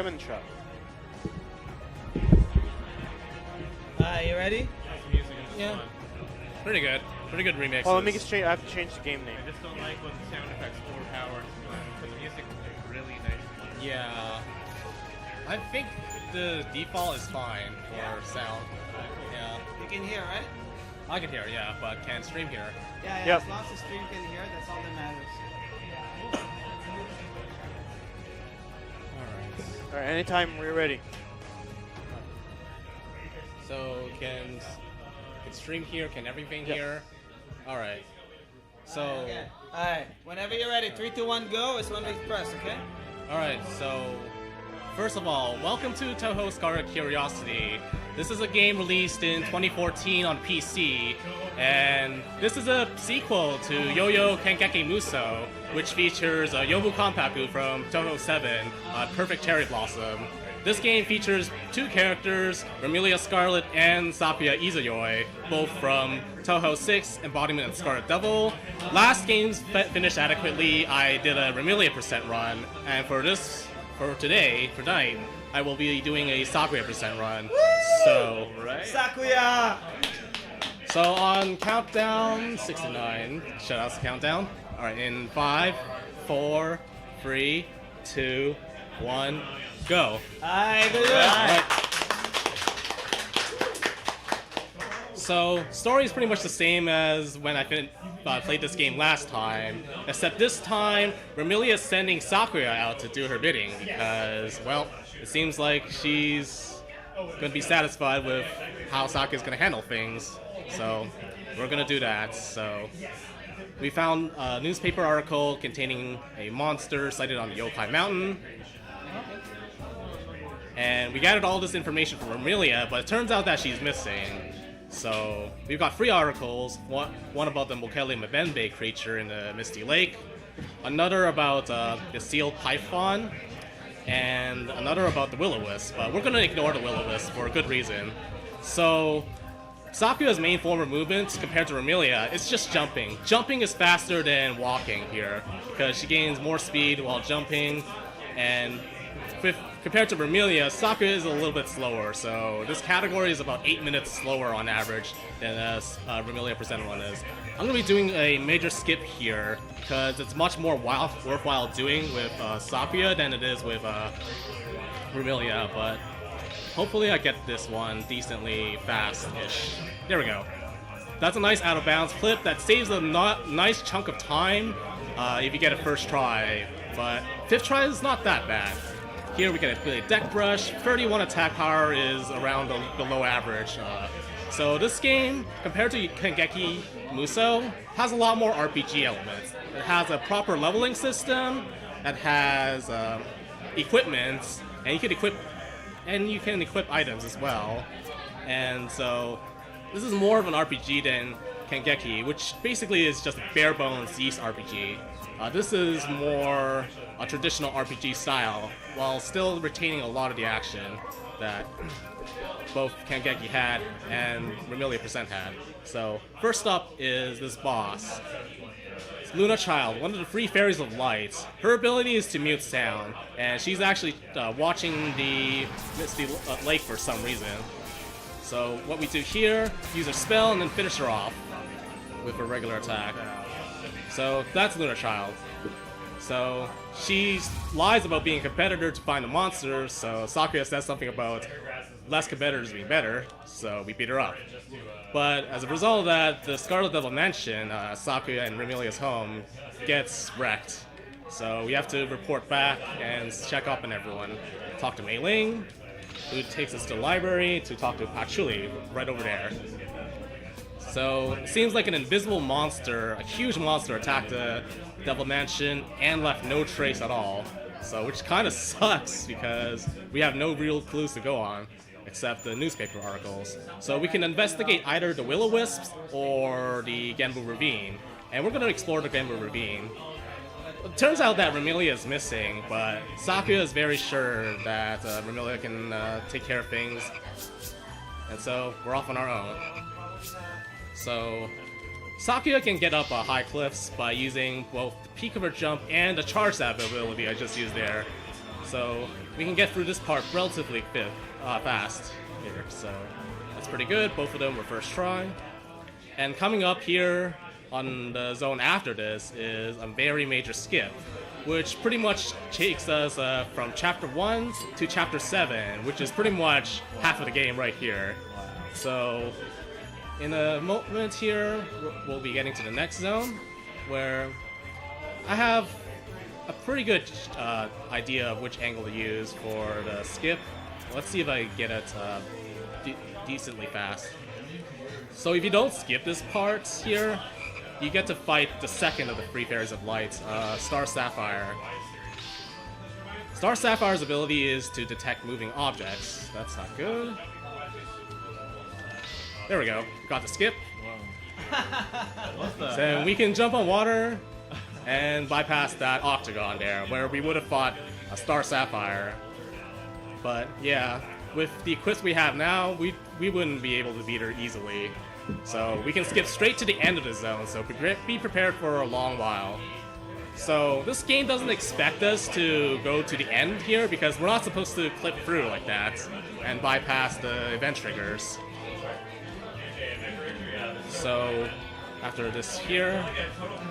Come in the shop. You ready? Yeah. Pretty good. Pretty good remix. Oh, let me just change. I have to change the game name. I just don't like when the sound effects overpower the music is really nice. Yeah. I think the default is fine for sound. Yeah. You can hear, right? I can hear, yeah, but can't stream here. Yeah, Yep. as long as the stream can hear, that's all that matters. Alright. Alright, anytime we're ready. So can stream here, can everything Yep. here? Alright. So Okay. Alright, whenever you're ready, 3, 2, 1, go is when we press, okay? alright, so first of all, welcome to Touhou Scarlet Curiosity. This is a game released in 2014 on PC, and this is a sequel to Yo-Yo Kengeki Muso, which features Yobu Konpaku from Touhou 7, Perfect Cherry Blossom. This game features two characters, Remilia Scarlet and Sakuya Izayoi, both from Touhou 6, Embodiment and Scarlet Devil. Last game's finished adequately. I did a Remilia % run, and for tonight, I will be doing a Sakuya % run. So, Sakuya! so on countdown 69, shoutouts to countdown. Alright, in 5, 4, 3, 2, 1, go. Alright, good. Alright. So, story is pretty much the same as when I played this game last time, except this time, Remilia is sending Sakuya out to do her bidding because, well, it seems like she's going to be satisfied with how Sakuya's going to handle things. So, we're going to do that. So, we found a newspaper article containing a monster sighted on the Yokai Mountain. And we gathered all this information from Remilia, but it turns out that she's missing. So we've got 3 articles, one about the Mokele Mbembe creature in the Misty Lake, another about the sealed python, and another about the will-o-wisp. But we're going to ignore the will-o-wisp for a good reason. So Sakuya's main form of movement compared to Remilia is just jumping. Jumping is faster than walking here because she gains more speed while jumping, and compared to Remilia, Sakuya is a little bit slower, so this category is about 8 minutes slower on average than Remilia % one is. I'm going to be doing a major skip here, because it's much more worthwhile doing with Sakuya than it is with Remilia, but hopefully I get this one decently fast-ish. There we go. That's a nice out-of-bounds clip that saves a nice chunk of time if you get it first try, but 5th try is not that bad. Here we get a deck brush, 31 attack power is around the below average. So this game, compared to Kengeki Muso, has a lot more RPG elements. It has a proper leveling system, it has equipment, and you can equip items as well. And so this is more of an RPG than Kengeki, which basically is just a bare bones Ys RPG. This is more a traditional RPG style, while still retaining a lot of the action that both Kengeki had and Remilia % had. So, first up is this boss. It's Luna Child, one of the 3 fairies of light. Her ability is to mute sound, and she's actually watching the Misty Lake for some reason. So, what we do here, use her spell and then finish her off with a regular attack. So that's Luna Child. So she lies about being a competitor to find the monster, so Sakuya says something about less competitors being better, so we beat her up. But as a result of that, the Scarlet Devil Mansion, Sakuya and Remilia's home, gets wrecked. So we have to report back and check up on everyone. Talk to Mei Ling, who takes us to the library to talk to Patchouli, right over there. So, it seems like an invisible monster, a huge monster, attacked the Devil Mansion and left no trace at all. So, which kind of sucks because we have no real clues to go on, except the newspaper articles. So we can investigate either the Will-O-Wisps or the Genbu Ravine, and we're going to explore the Genbu Ravine. It turns out that Remilia is missing, but Sakuya is very sure that Remilia can take care of things, and so we're off on our own. So, Sakuya can get up high cliffs by using both the peak of her jump and the charge stab ability I just used there. So we can get through this part relatively fast here, so that's pretty good. Both of them were first try. And coming up here on the zone after this is a very major skip, which pretty much takes us from Chapter 1 to Chapter 7, which is pretty much half of the game right here. So in a moment here, we'll be getting to the next zone, where I have a pretty good idea of which angle to use for the skip. Let's see if I get it decently fast. So if you don't skip this part here, you get to fight the second of the three fairies of light, Star Sapphire. Star Sapphire's ability is to detect moving objects. That's not good. There we go. Got the skip. So we can jump on water and bypass that octagon there, where we would have fought a Star Sapphire. But yeah, with the equips we have now, we wouldn't be able to beat her easily. So we can skip straight to the end of the zone, so be prepared for a long while. So this game doesn't expect us to go to the end here, because we're not supposed to clip through like that and bypass the event triggers. So after this here,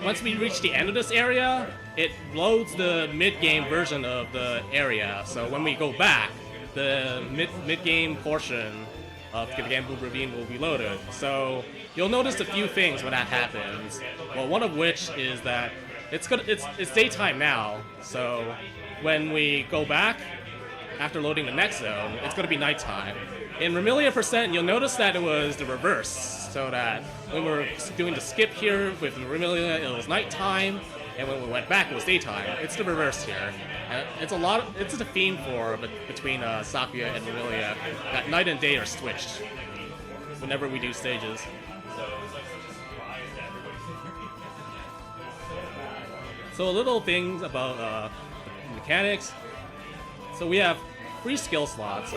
once we reach the end of this area, it loads the mid-game version of the area. So when we go back, the mid-game portion of the Gamble Ravine will be loaded. So you'll notice a few things when that happens. Well, one of which is that it's daytime now. So when we go back after loading the next zone, it's going to be nighttime. In Vermilia%, you'll notice that it was the reverse. So that when we were doing the skip here with Vermilia, it was nighttime, and when we went back, it was daytime. It's the reverse here. It's a theme between Sakuya and Vermilia, that night and day are switched whenever we do stages. So little things about mechanics. So we have 3 skill slots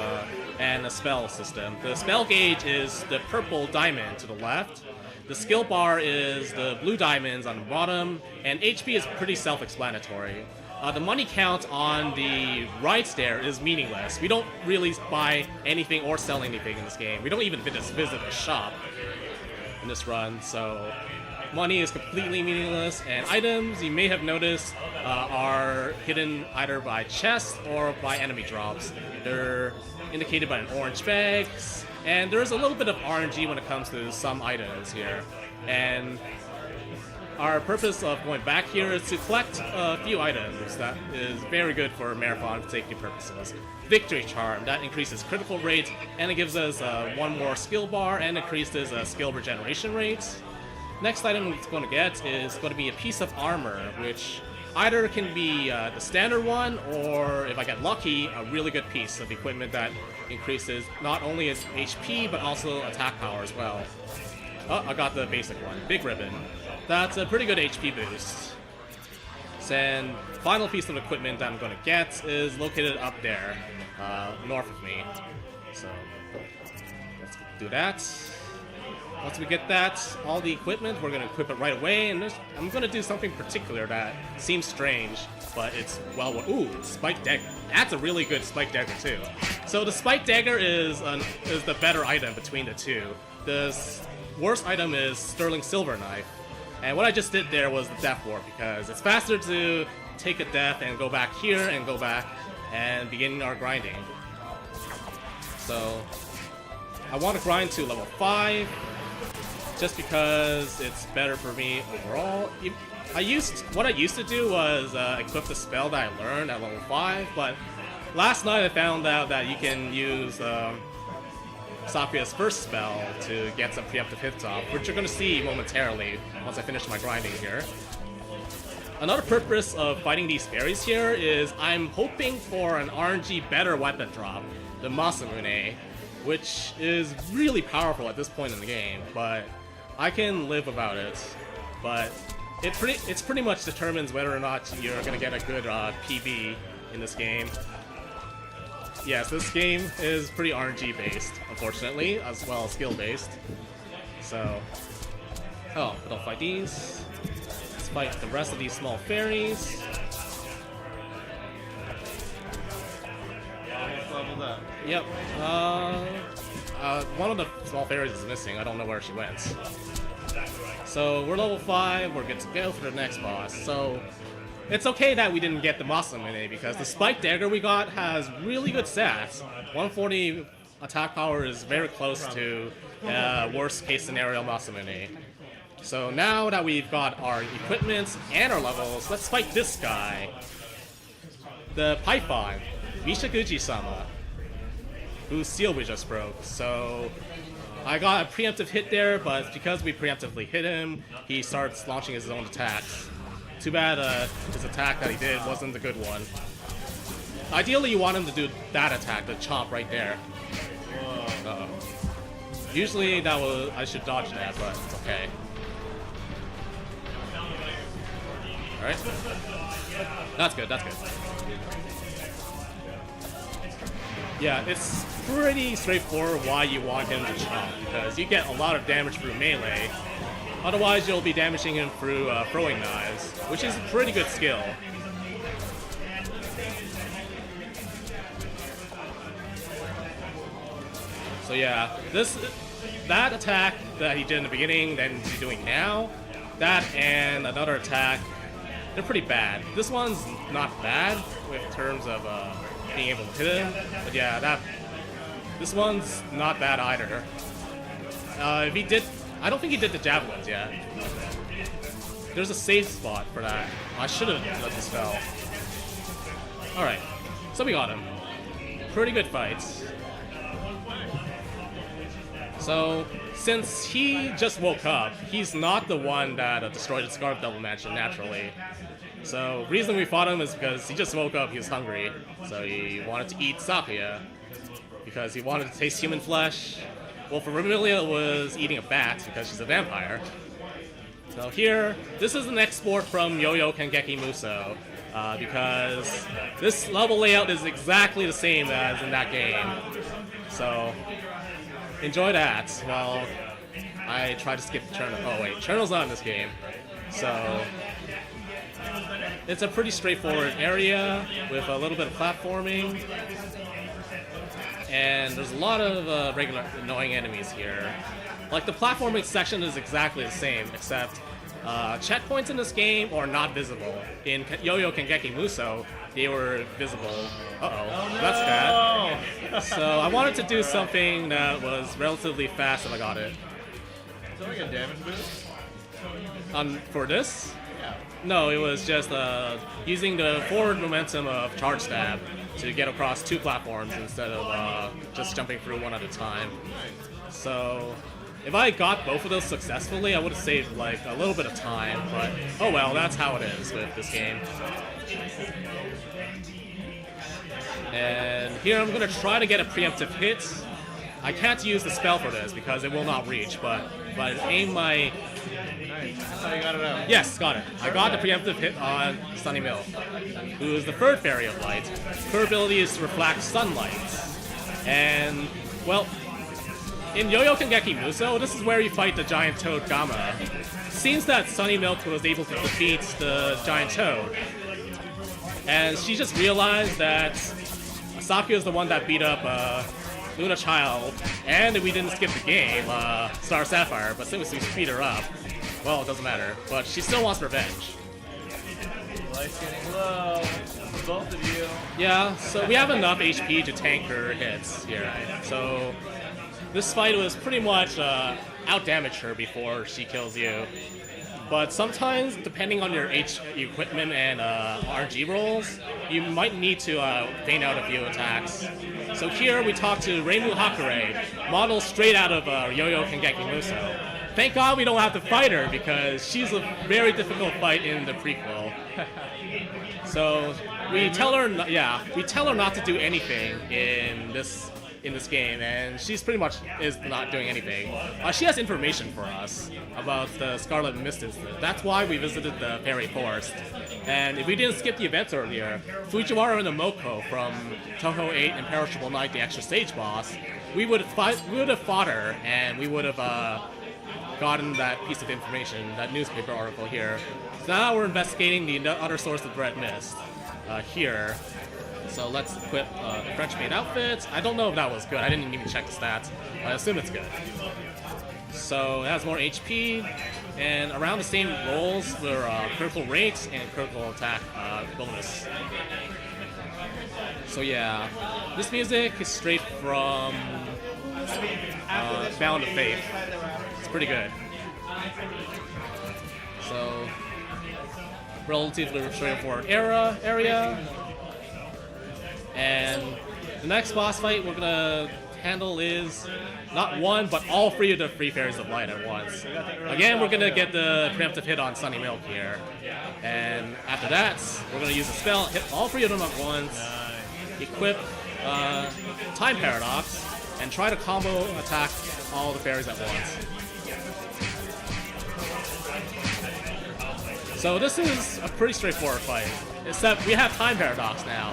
and a spell system. The spell gauge is the purple diamond to the left. The skill bar is the blue diamonds on the bottom, and HP is pretty self-explanatory. The money count on the right there is meaningless. We don't really buy anything or sell anything in this game. We don't even visit a shop in this run, so money is completely meaningless, and items, you may have noticed, are hidden either by chests or by enemy drops. They're indicated by an orange bag, and there's a little bit of RNG when it comes to some items here. And our purpose of going back here is to collect a few items that is very good for marathon safety purposes. Victory Charm, that increases critical rate, and it gives us 1 more skill bar and increases skill regeneration rates. Next item it's going to get is going to be a piece of armor, which either can be the standard one, or if I get lucky, a really good piece of equipment that increases not only its HP, but also attack power as well. Oh, I got the basic one, Big Ribbon. That's a pretty good HP boost. And final piece of equipment that I'm going to get is located up there, north of me. So let's do that. Once we get that, all the equipment, we're going to equip it right away, and I'm going to do something particular that seems strange, but it's well... Ooh, Spike Dagger. That's a really good Spike Dagger, too. So the Spike Dagger is the better item between the two. The worst item is Sterling Silver Knife, and what I just did there was the Death Warp, because it's faster to take a death and go back here and go back and begin our grinding. So I want to grind to level 5, just because it's better for me overall. What I used to do was equip the spell that I learned at level 5, but last night I found out that you can use Sakuya's first spell to get some preemptive hits off, which you're going to see momentarily once I finish my grinding here. Another purpose of fighting these fairies here is I'm hoping for an RNG better weapon drop, the Masamune, which is really powerful at this point in the game, but I can live without it. But it's pretty much determines whether or not you're gonna get a good PB in this game. Yes, this game is pretty RNG based, unfortunately, as well as skill based. So, oh, but I'll fight these. Let's fight the rest of these small fairies. up. Yep. One of the small fairies is missing. I don't know where she went. So we're level 5. We're good to go for the next boss. So it's okay that we didn't get the Masamune because the spike dagger we got has really good stats. 140 attack power is very close to worst case scenario Masamune. So now that we've got our equipment and our levels, let's fight this guy. The Python, Mishaguji-sama, whose seal we just broke. So I got a preemptive hit there, but because we preemptively hit him, he starts launching his own attacks. Too bad his attack that he did wasn't the good one. Ideally, you want him to do that attack, the chomp right there. Uh-oh. Usually I should dodge that, but it's okay. Alright. That's good, that's good. Yeah, it's pretty straightforward why you want him to chomp, because you get a lot of damage through melee. Otherwise, you'll be damaging him through throwing knives, which is a pretty good skill. So yeah, that attack that he did in the beginning, that he's doing now, that and another attack, they're pretty bad. This one's not bad in terms of being able to hit him, but yeah, this one's not bad either. If he did, I don't think he did the javelins yet. There's a safe spot for that. I should have let this spell. Alright, so we got him. Pretty good fights. So, since he just woke up, he's not the one that destroyed the Scarlet Double Mansion naturally. So, reason we fought him is because he just woke up, he was hungry. So he wanted to eat Sakuya, because he wanted to taste human flesh. Well, for Vermilia, it was eating a bat, because she's a vampire. So here, this is an export from Yo-Yo Kengeki Muso, because this level layout is exactly the same as in that game. So, enjoy that while I try to skip Cherno. Oh wait, Cherno's not in this game. So, it's a pretty straightforward area with a little bit of platforming. And there's a lot of regular annoying enemies here. Like, the platforming section is exactly the same, except checkpoints in this game are not visible. In Yo-Yo Kengeki Muso, they were visible. Uh-oh, that's bad. So I wanted to do something that was relatively fast and I got it. Is that like a damage boost? For this? Yeah. No, it was just using the forward momentum of Charge Stab to get across 2 platforms instead of just jumping through one at a time. So if I got both of those successfully, I would have saved like a little bit of time, but oh well, that's how it is with this game. And here I'm gonna try to get a preemptive hit. I can't use the spell for this because it will not reach, but if I aim my... Nice. That's how you got it out. Yes, got it. I got the preemptive hit on Sunny Mill, who is the third fairy of light. Her ability is to reflect sunlight. And, well, in Yo-Yo Kengeki Muso, this is where you fight the giant toad Gamma. Seems that Sunny Milk was able to defeat the giant toad. And she just realized that Sakuya is the one that beat up Luna Child, and we didn't skip the game, Star Sapphire, but since we speed her up, well, it doesn't matter. But she still wants revenge. Life's getting low. Both of you. Yeah, so we have enough HP to tank her hits here. So this fight was pretty much out-damage her before she kills you. But sometimes, depending on your equipment and RG rolls, you might need to feign out a few attacks. So here we talk to Reimu Hakure, model straight out of Yo-Yo Kengeki Muso. Thank God we don't have to fight her because she's a very difficult fight in the prequel. So we tell her, we tell her not to do anything in this game, and she's pretty much is not doing anything. She has information for us about the Scarlet Mist incident. That's why we visited the Fairy Forest. And if we didn't skip the events earlier, Fujiwara and Omoko from Touhou 8 Imperishable Night, the extra stage boss, we would have fought her, and we would have gotten that piece of information, that newspaper article here. So now we're investigating the other source of Red Mist here. So let's equip the French maid outfit. I don't know if that was good. I didn't even check the stats. I assume it's good. So it has more HP, and around the same rolls for critical rate and critical attack bonus. So yeah, this music is straight from Bound of Faith. It's pretty good. So relatively straightforward area. And the next boss fight we're gonna handle is not one, but all three of the Free Fairies of Light at once. Again, we're gonna get the preemptive hit on Sunny Milk here. And after that, we're gonna use a spell, hit all three of them at once, equip Time Paradox, and try to combo attack all the fairies at once. So this is a pretty straightforward fight, except we have Time Paradox now.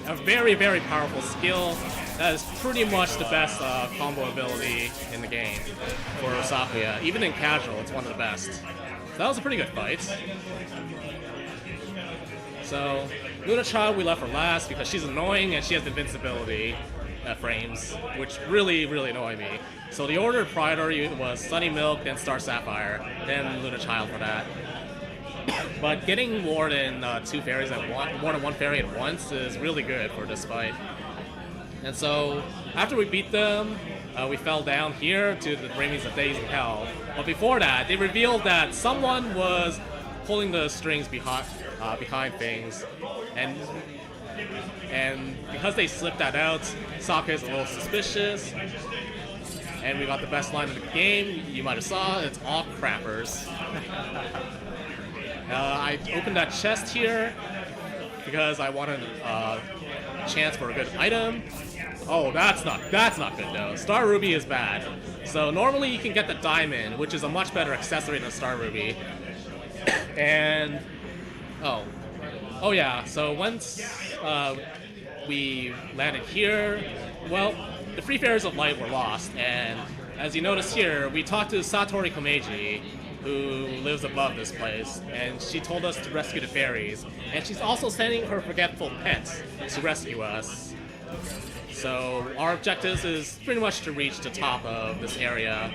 A very, very powerful skill that is pretty much the best combo ability in the game for Sakuya. Even in casual, it's one of the best. So that was a pretty good fight. So Luna Child we left for last because she's annoying and she has invincibility frames, which really, really annoy me. So the order of priority was Sunny Milk, then Star Sapphire, then Luna Child for that. But getting more than two fairies at more than one fairy at once is really good for this fight. And so after we beat them, we fell down here to the Rings of Days in Hell. But before that, they revealed that someone was pulling the strings behind things, and because they slipped that out, Sokka is a little suspicious. And we got the best line of the game. You might have saw it's all crappers. I opened that chest here because I wanted a chance for a good item. Oh, that's not good though. Star Ruby is bad. So normally you can get the diamond, which is a much better accessory than Star Ruby. And oh yeah. So once we landed here, well, the Free Fairies of Light were lost, and as you notice here, we talked to Satori Komeiji, who lives above this place, and she told us to rescue the fairies. And she's also sending her forgetful pets to rescue us. So our objective is pretty much to reach the top of this area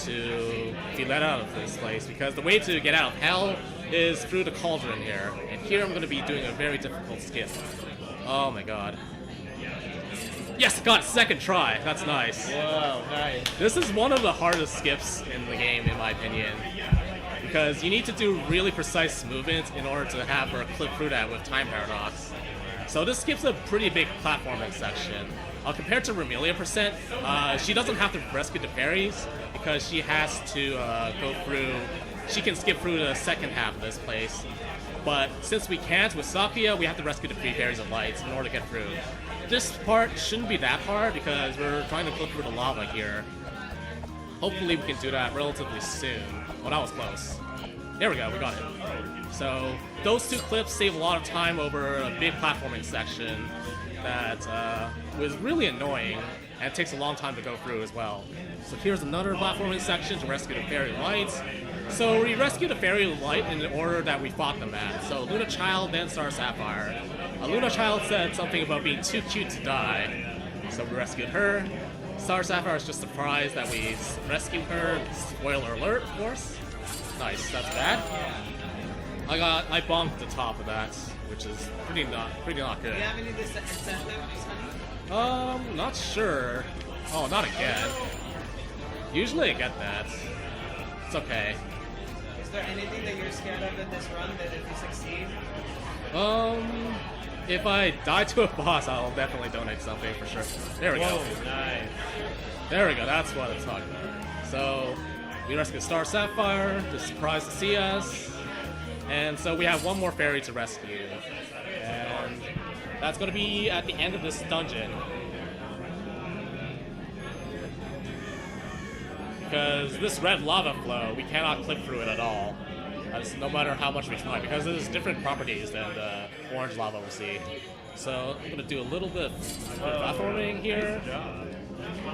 to be let out of this place, because the way to get out of hell is through the cauldron here. And here I'm going to be doing a very difficult skip. Oh my god. Yes, got second try. That's nice. Whoa, nice. This is one of the hardest skips in the game, in my opinion, because you need to do really precise movements in order to have her clip through that with Time Paradox. So this skips a pretty big platforming section. Compared to Remelia Percent, she doesn't have to rescue the fairies because she has to go through. She can skip through the second half of this place. But since we can't with Sakuya, we have to rescue the Free Fairies of Light in order to get through. This part shouldn't be that hard because we're trying to clip through the lava here. Hopefully we can do that relatively soon. Well, that was close. There we go, we got it. So those two clips save a lot of time over a big platforming section that was really annoying, and it takes a long time to go through as well. So here's another platforming section to rescue the Fairy Lights. So we rescued the Fairy Light in the order that we fought them at. So Luna Child, then Star Sapphire. Luna Child said something about being too cute to die, so we rescued her. Star Sapphire is just surprised that we rescued her. Spoiler alert, of course. Nice, that's bad. I bonked the top of that, which is pretty not good. Do you have any incentives? Not sure. Oh, not again. Usually I get that. It's okay. Is there anything that you're scared of in this run that if you succeed? If I die to a boss, I'll definitely donate something for sure. There we go. Nice. There we go, that's what I'm talking about. So, we rescue Star Sapphire, just surprised to see us. And so we have one more fairy to rescue. And that's going to be at the end of this dungeon. Because this red lava flow, we cannot clip through it at all. No matter how much we try, because it has different properties than the orange lava we'll see. So I'm going to do a little bit of platforming here.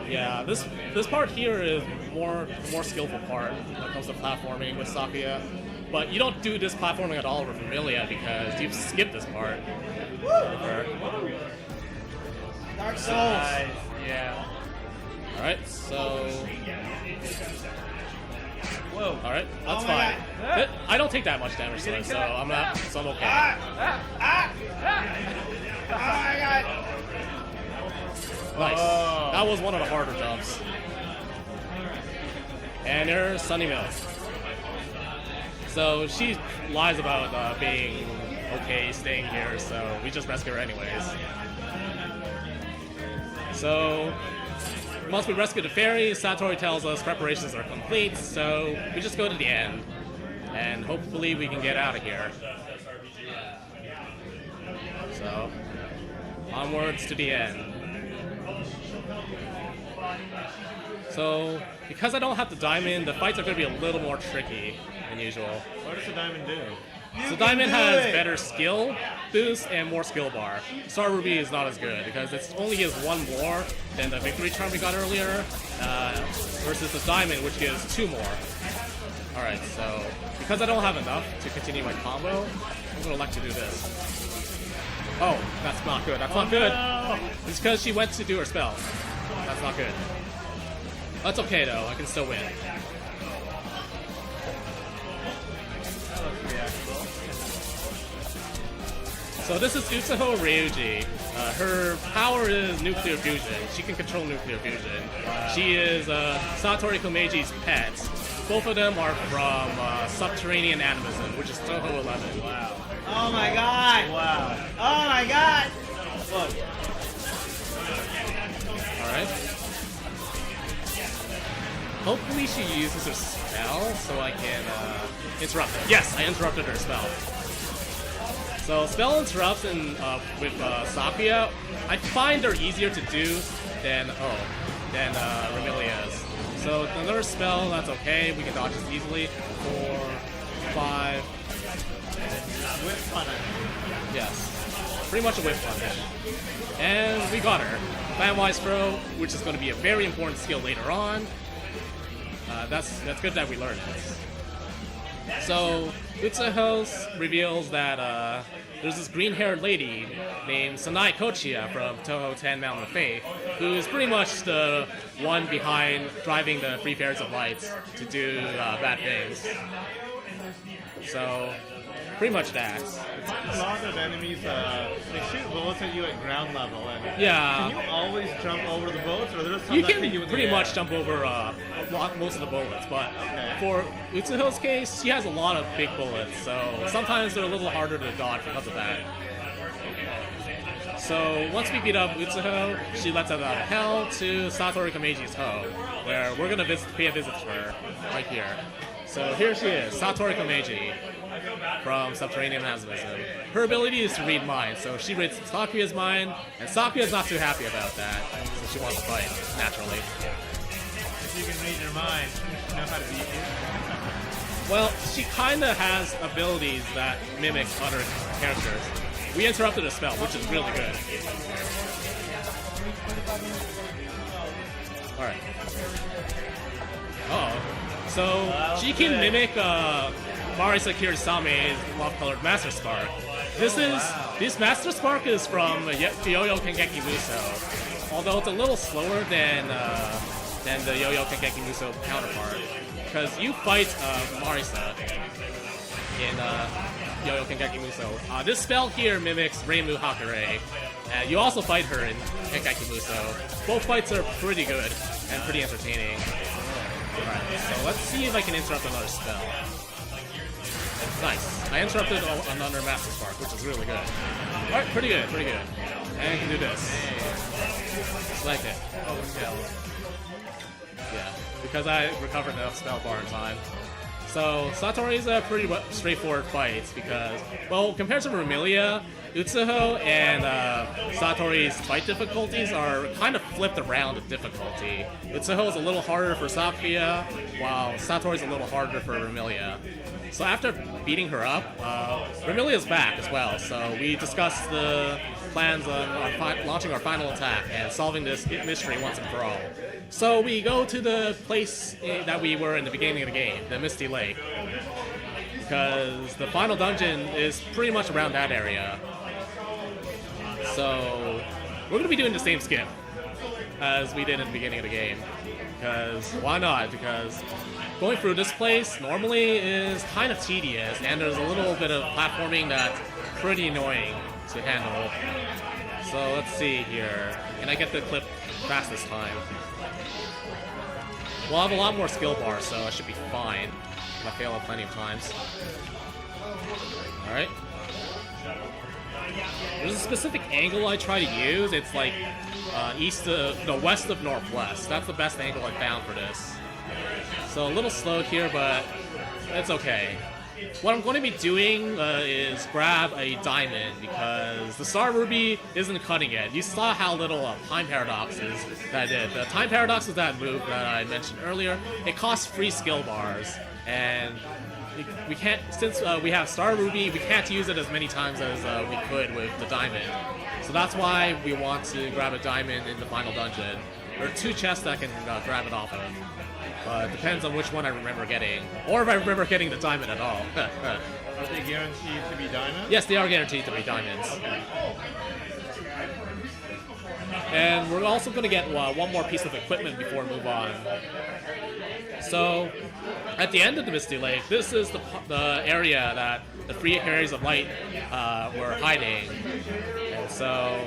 Yeah, this part here is the more skillful part when it comes to platforming with Sakuya. but you don't do this platforming at all with Vermilia because you've skipped this part. Dark Souls. Yeah. Alright, so... Whoa. Alright, that's Oh my fine. I don't take that much damage though, so I'm okay. Oh my god. Nice. Oh. That was one of the harder jumps. And there's Sunny Milk. So she lies about being okay staying here, so we just rescue her anyways. So once we rescue the fairy, Satori tells us preparations are complete, so we just go to the end. And hopefully we can get out of here. So, onwards to the end. So, because I don't have the diamond, the fights are going to be a little more tricky than usual. What does the diamond do? So Diamond has better skill boost and more skill bar. Star Ruby is not as good because it only gives one more than the victory charm we got earlier, versus the Diamond, which gives two more. Alright, so because I don't have enough to continue my combo, I'm going to elect to do this. Oh, that's not good. That's not good. No. It's because she went to do her spell. That's not good. That's okay though. I can still win. That looks reactable. So this is Utsuho Ryuji. Her power is nuclear fusion. She can control nuclear fusion. Wow. She is Satori Komeiji's pet. Both of them are from Subterranean Animism, which is Touhou 11. Wow. Oh my god. Wow. Oh my god. Look. Alright. Hopefully she uses her spell so I can interrupt her. Yes, I interrupted her spell. So spell interrupts with Sakuya, I find they're easier to do than Remilia's. So another spell, that's okay. We can dodge this easily. 4, 5. Whip punish. Yes, pretty much a whip punish. And we got her. Fanwise throw, which is going to be a very important skill later on. That's good that we learned this. So Utsuho reveals that there's this green-haired lady named Sanai Kochiya from Touhou 10 Mountain of Faith, who is pretty much the one behind driving the Free Fairies of Lights to do bad things. So, pretty much that. A lot of enemies, they shoot bullets at you at ground level. And Yeah. Can you always jump over the bullets, or there's some You that can hit you in the pretty air? much jump over most of the bullets, but Okay. for Utsuho's case, she has a lot of big bullets, so sometimes they're a little harder to dodge because of that. So once we beat up Utsuho, she lets us out of hell to Satori Komeiji's home, where we're gonna pay a visit to her right here. So here she is, Satori Komeiji from Subterranean Animism. Her ability is to read minds, so she reads Sakuya's mind, and Sakuya's not too happy about that, so she wants to fight, naturally. If you can read your mind, you know how to beat you. Well, she kinda has abilities that mimic other characters. We interrupted a spell, which is really good. Alright. Uh-oh. So, she can mimic Marisa Kirisame's Love-Colored Master Spark. This Master Spark is from Yo-Yo Kengeki Muso, although it's a little slower than the Yo-Yo Kengeki Muso counterpart, because you fight Marisa in Yo-Yo Kengeki Muso. This spell here mimics Reimu Hakure. You also fight her in Kengeki Muso. Both fights are pretty good and pretty entertaining. Alright, so let's see if I can interrupt another spell. Nice. I interrupted another Master Spark, which is really good. Alright, pretty good, pretty good. And I can do this. Just like it. Yeah, because I recovered enough spell bar in time. So, Satori's a pretty straightforward fight because, well, compared to Vermilia, Utsuho and Satori's fight difficulties are kind of flipped around in difficulty. Utsuho is a little harder for Sakuya, while Satori's a little harder for Vermilia. So after beating her up, Vermilia's back as well, so we discussed the plans on launching our final attack and solving this mystery once and for all. So we go to the place that we were in the beginning of the game, the Misty Lake. because the final dungeon is pretty much around that area. So we're gonna be doing the same skip as we did in the beginning of the game, because why not? Because going through this place normally is kind of tedious, and there's a little bit of platforming that's pretty annoying to handle. So let's see here. Can I get the clip fast this time? Well, I have a lot more skill bars, so I should be fine. I failed plenty of times. Alright. There's a specific angle I try to use. It's like west of northwest. That's the best angle I found for this. So a little slow here, but it's okay. What I'm going to be doing is grab a diamond, because the Star Ruby isn't cutting it. You saw how little time paradoxes that I did. The time paradox is that move that I mentioned earlier. It costs 3 skill bars, and we can't, since we have Star Ruby, we can't use it as many times as we could with the diamond. So that's why we want to grab a diamond in the final dungeon. There are 2 chests that I can grab it off of. It depends on which one I remember getting, or if I remember getting the diamond at all. Are they guaranteed to be diamonds? Yes, they are guaranteed to be diamonds. And we're also going to get one more piece of equipment before we move on. So, at the end of the Misty Lake, this is the area that the 3 areas of light were hiding. And so,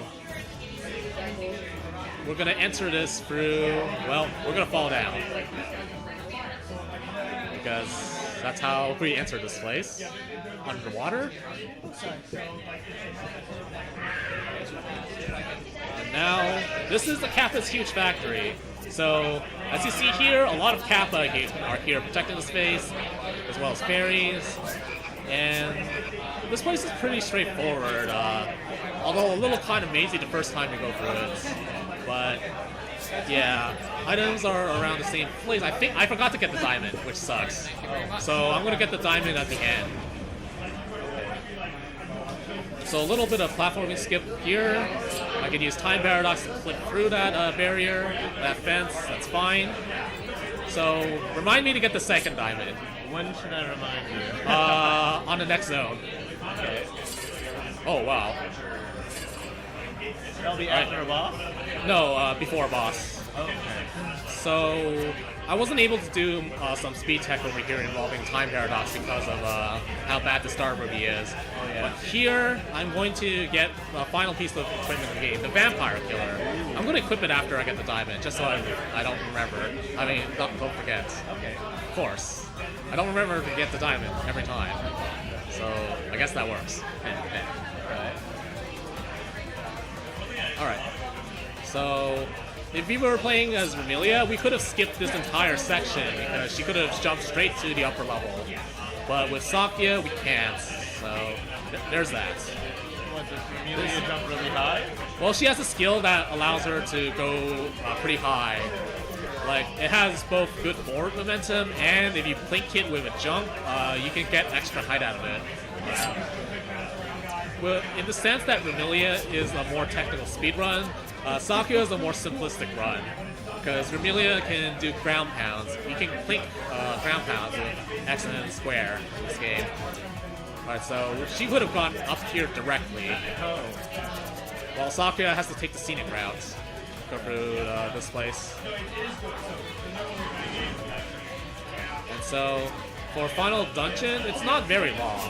we're going to enter this through, well, we're going to fall down. Because that's how we enter this place. Underwater. And now, this is the Kappa's huge factory. So, as you see here, a lot of Kappa are here protecting the space, as well as fairies. And this place is pretty straightforward, although a little kind of mazy the first time you go through it. But yeah, items are around the same place. I think I forgot to get the diamond, which sucks. So I'm gonna get the diamond at the end. So a little bit of platforming skip here. I can use time paradox to clip through that barrier, that fence. That's fine. So remind me to get the second diamond. When should I remind you? On the next zone. Okay. Oh wow. That'll be after a boss? No, before a boss. Okay. So I wasn't able to do some speed tech over here involving time paradox because of how bad the Star Ruby is. Oh, yeah. But here, I'm going to get the final piece of equipment in the game, the Vampire Killer. I'm going to equip it after I get the diamond, just so I don't remember. I mean, don't forget. Okay. Of course. I don't remember to get the diamond every time. So I guess that works. Right. Alright. So if we were playing as Remilia, we could have skipped this entire section because she could have jumped straight to the upper level. But with Sakya, we can't. So there's that. What, does Remilia jump really high? Well, she has a skill that allows her to go pretty high. Like, it has both good forward momentum, and if you plink it with a jump, you can get extra height out of it. Well, in the sense that Remilia is a more technical speedrun, Sakya is a more simplistic run. Because Remilia can do ground pounds. You can plink ground pounds with X and square in this game. Alright, so she would have gone up here directly. While Sakya has to take the scenic route. Go through this place. And so, for final dungeon, it's not very long.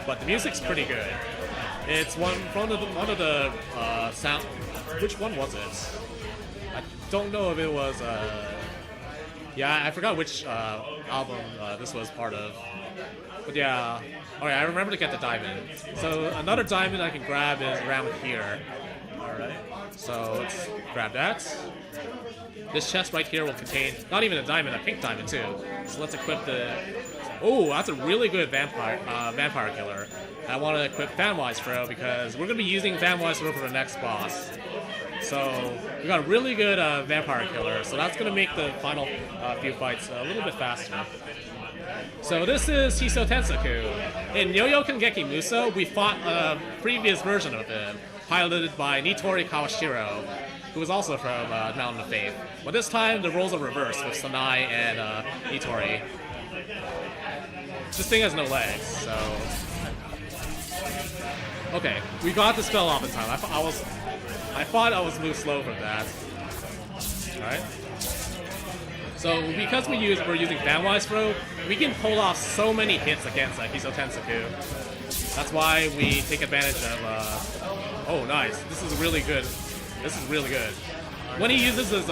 But the music's pretty good. It's one of the sound. Which one was it? I don't know if it was. Yeah, I forgot which album this was part of. But yeah, alright, I remember to get the diamond. So another diamond I can grab is around here. Alright, so let's grab that. This chest right here will contain not even a diamond, a pink diamond too. So let's equip the. Oh, that's a really good vampire killer. I want to equip Fanwise Throw because we're going to be using Fanwise Throw for the next boss. So we got a really good vampire killer, so that's going to make the final few fights a little bit faster. So this is Hiso Tensaku. In Yo-Yo Kangeki Muso, we fought a previous version of him, piloted by Nitori Kawashiro, who was also from Mountain of Faith. But this time, the roles are reversed with Sanai and Nitori. this thing has no legs, so... Okay, we got the spell off in time. I thought I was moved slow for that. Alright. So because we're using Fanwise Throw, we can pull off so many hits against Hiso Tensaku. That's why we take advantage of oh nice. This is really good. This is really good. When he uses his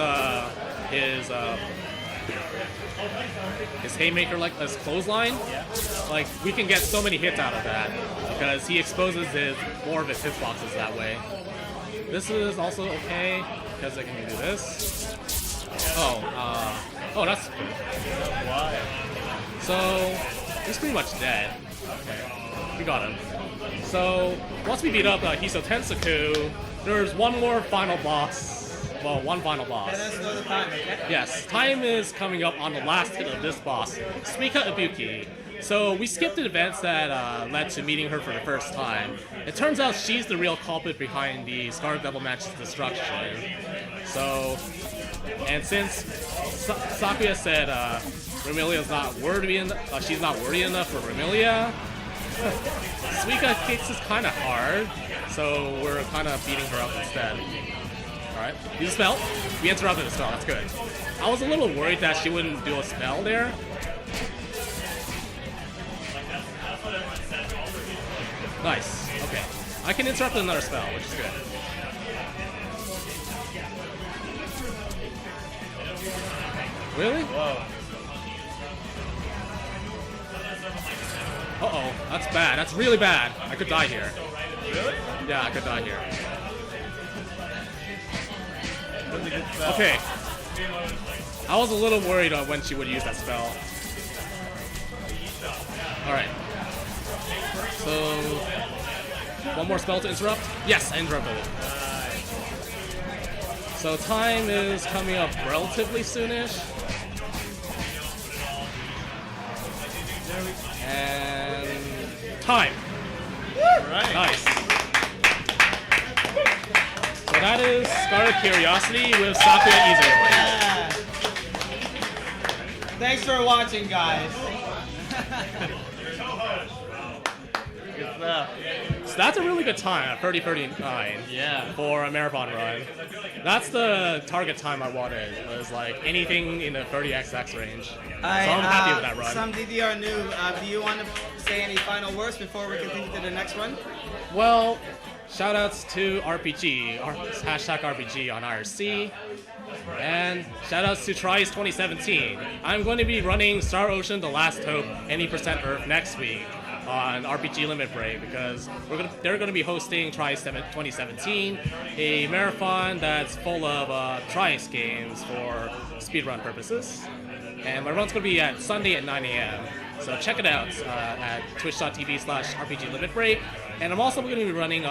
haymaker, like his clothesline, like we can get so many hits out of that because he exposes more of his hitboxes that way. This is also okay because I can do this. Oh, that's good. So he's pretty much dead. Okay, we got him. So once we beat up Hiso Tensaku, there's one more final boss. Well, one final boss. Let us know the time, okay? Yes, time is coming up on the last hit of this boss, Suika Ibuki. So we skipped the events that led to meeting her for the first time. It turns out she's the real culprit behind the Scarlet Devil match's destruction. So, and since Sakuya said Remilia's not worthy enough, she's not worthy enough for Remilia, Suika kicks is kind of hard, so we're kind of beating her up instead. Alright, use a spell. We interrupted the spell, that's good. I was a little worried that she wouldn't do a spell there. Nice, okay. I can interrupt another spell, which is good. Really? Whoa. Uh-oh, that's bad. That's really bad. I could die here. Really? Yeah, I could die here. That's a good spell. Okay. I was a little worried on when she would use that spell. Alright. So... one more spell to interrupt? Yes, I interrupted it. So time is coming up relatively soonish. And... time! Right. Nice. So that is Scarlet Curiosity with Sakuya Izumi. Yeah. Thanks for watching, guys. Good stuff. So that's a really good time at 30:39 Yeah. for a marathon run. That's the target time I wanted. It was like anything in the 30xx range. So I'm happy with that run. SomeDDRNoob, do you want to say any final words before we continue to the next one? Well, shoutouts to RPG, hashtag RPG on IRC, and shoutouts to Tries 2017. I'm going to be running Star Ocean: The Last Hope, Any % Earth next week on RPG Limit Break because they're going to be hosting Tries 2017, a marathon that's full of Tries games for speedrun purposes. And my run's going to be at Sunday at 9 a.m. So check it out at twitch.tv/RPG Limit Break. And I'm also going to be running